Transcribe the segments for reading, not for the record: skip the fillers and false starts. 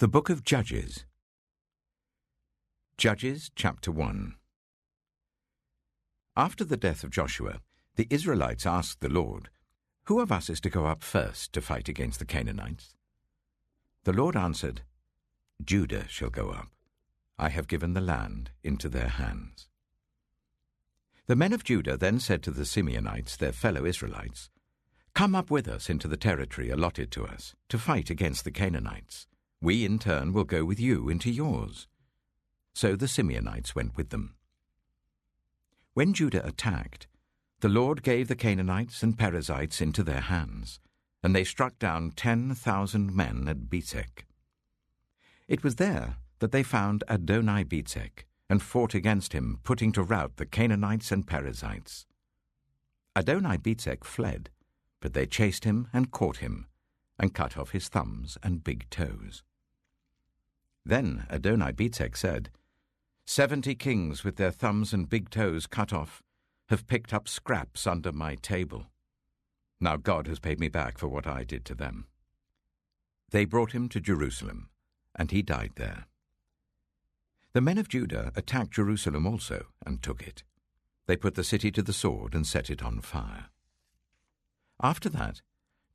The Book of Judges. Judges chapter 1. After the death of Joshua, the Israelites asked the Lord, "Who of us is to go up first to fight against the Canaanites?" The Lord answered, "Judah shall go up. I have given the land into their hands." The men of Judah then said to the Simeonites, their fellow Israelites, "Come up with us into the territory allotted to us, to fight against the Canaanites. We in turn will go with you into yours." So the Simeonites went with them. When Judah attacked, the Lord gave the Canaanites and Perizzites into their hands, and they struck down 10,000 men at Bezek. It was there that they found Adoni-Bezek and fought against him, putting to rout the Canaanites and Perizzites. Adoni-Bezek fled, but they chased him and caught him, and cut off his thumbs and big toes. Then Adoni-Bezek said, 70 kings with their thumbs and big toes cut off have picked up scraps under my table. Now God has paid me back for what I did to them." They brought him to Jerusalem, and he died there. The men of Judah attacked Jerusalem also and took it. They put the city to the sword and set it on fire. After that,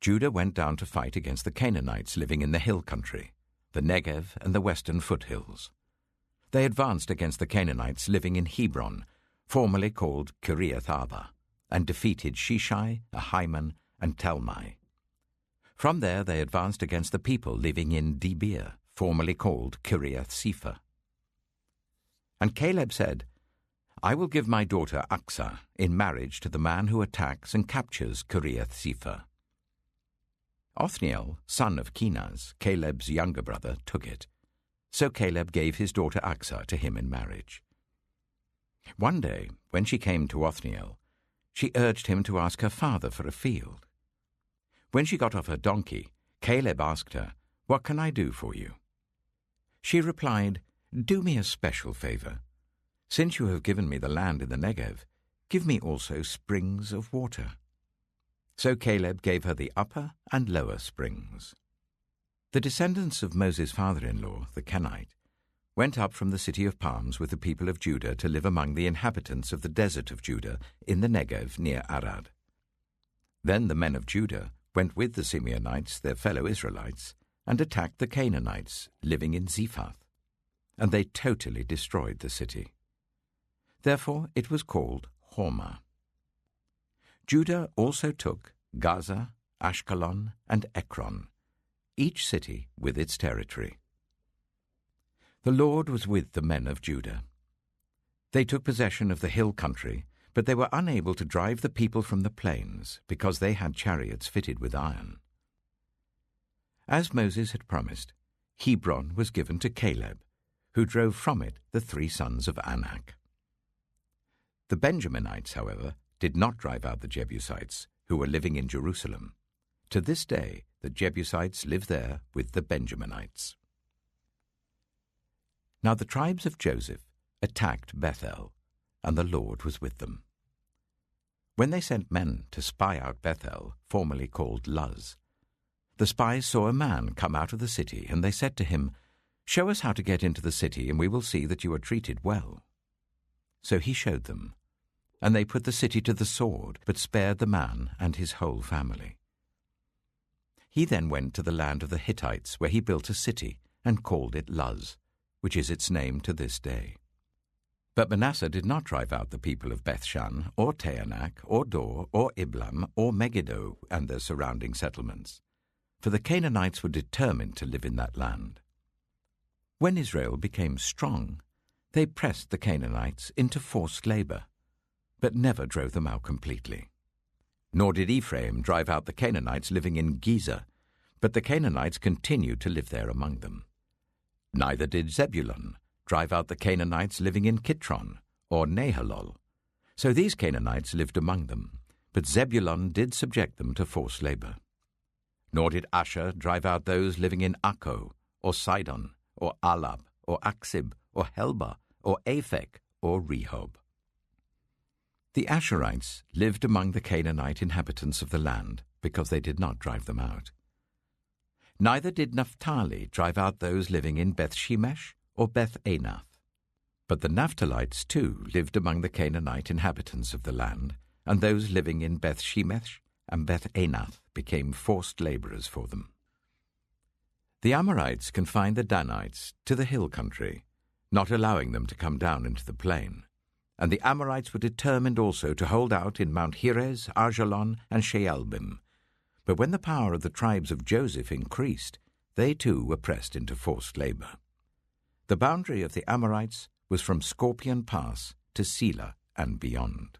Judah went down to fight against the Canaanites living in the hill country, the Negev and the western foothills. They advanced against the Canaanites living in Hebron, formerly called Kiriath-Arba, and defeated Sheshai, Ahiman, and Talmai. From there they advanced against the people living in Debir, formerly called Kiriath-Sepher. And Caleb said, "I will give my daughter Aksah in marriage to the man who attacks and captures Kiriath-Sepher." Othniel, son of Kenaz, Caleb's younger brother, took it. So Caleb gave his daughter Aksah to him in marriage. One day, when she came to Othniel, she urged him to ask her father for a field. When she got off her donkey, Caleb asked her, "What can I do for you?" She replied, "Do me a special favor. Since you have given me the land in the Negev, give me also springs of water." So Caleb gave her the upper and lower springs. The descendants of Moses' father-in-law, the Kenite, went up from the city of palms with the people of Judah to live among the inhabitants of the desert of Judah in the Negev near Arad. Then the men of Judah went with the Simeonites, their fellow Israelites, and attacked the Canaanites living in Zephath, and they totally destroyed the city. Therefore it was called Hormah. Judah also took Gaza, Ashkelon, and Ekron, each city with its territory. The Lord was with the men of Judah. They took possession of the hill country, but they were unable to drive the people from the plains because they had chariots fitted with iron. As Moses had promised, Hebron was given to Caleb, who drove from it the 3 sons of Anak. The Benjaminites, however, did not drive out the Jebusites, who were living in Jerusalem. To this day, the Jebusites live there with the Benjaminites. Now the tribes of Joseph attacked Bethel, and the Lord was with them. When they sent men to spy out Bethel, formerly called Luz, the spies saw a man come out of the city, and they said to him, "Show us how to get into the city, and we will see that you are treated well." So he showed them, and they put the city to the sword, but spared the man and his whole family. He then went to the land of the Hittites, where he built a city, and called it Luz, which is its name to this day. But Manasseh did not drive out the people of Bethshan, or Taanach, or Dor, or Iblam, or Megiddo, and their surrounding settlements, for the Canaanites were determined to live in that land. When Israel became strong, they pressed the Canaanites into forced labor, but never drove them out completely. Nor did Ephraim drive out the Canaanites living in Gezer, but the Canaanites continued to live there among them. Neither did Zebulun drive out the Canaanites living in Kitron, or Nahalol. So these Canaanites lived among them, but Zebulun did subject them to forced labor. Nor did Asher drive out those living in Akko, or Sidon, or Alab, or Aksib, or Helba, or Aphek, or Rehob. The Asherites lived among the Canaanite inhabitants of the land because they did not drive them out. Neither did Naphtali drive out those living in Beth-shemesh or Beth-anath. But the Naphtalites too lived among the Canaanite inhabitants of the land, and those living in Beth-shemesh and Beth-anath became forced labourers for them. The Amorites confined the Danites to the hill country, not allowing them to come down into the plain. And the Amorites were determined also to hold out in Mount Heres, Ajalon, and Shaalbim. But when the power of the tribes of Joseph increased, they too were pressed into forced labour. The boundary of the Amorites was from Scorpion Pass to Selah and beyond.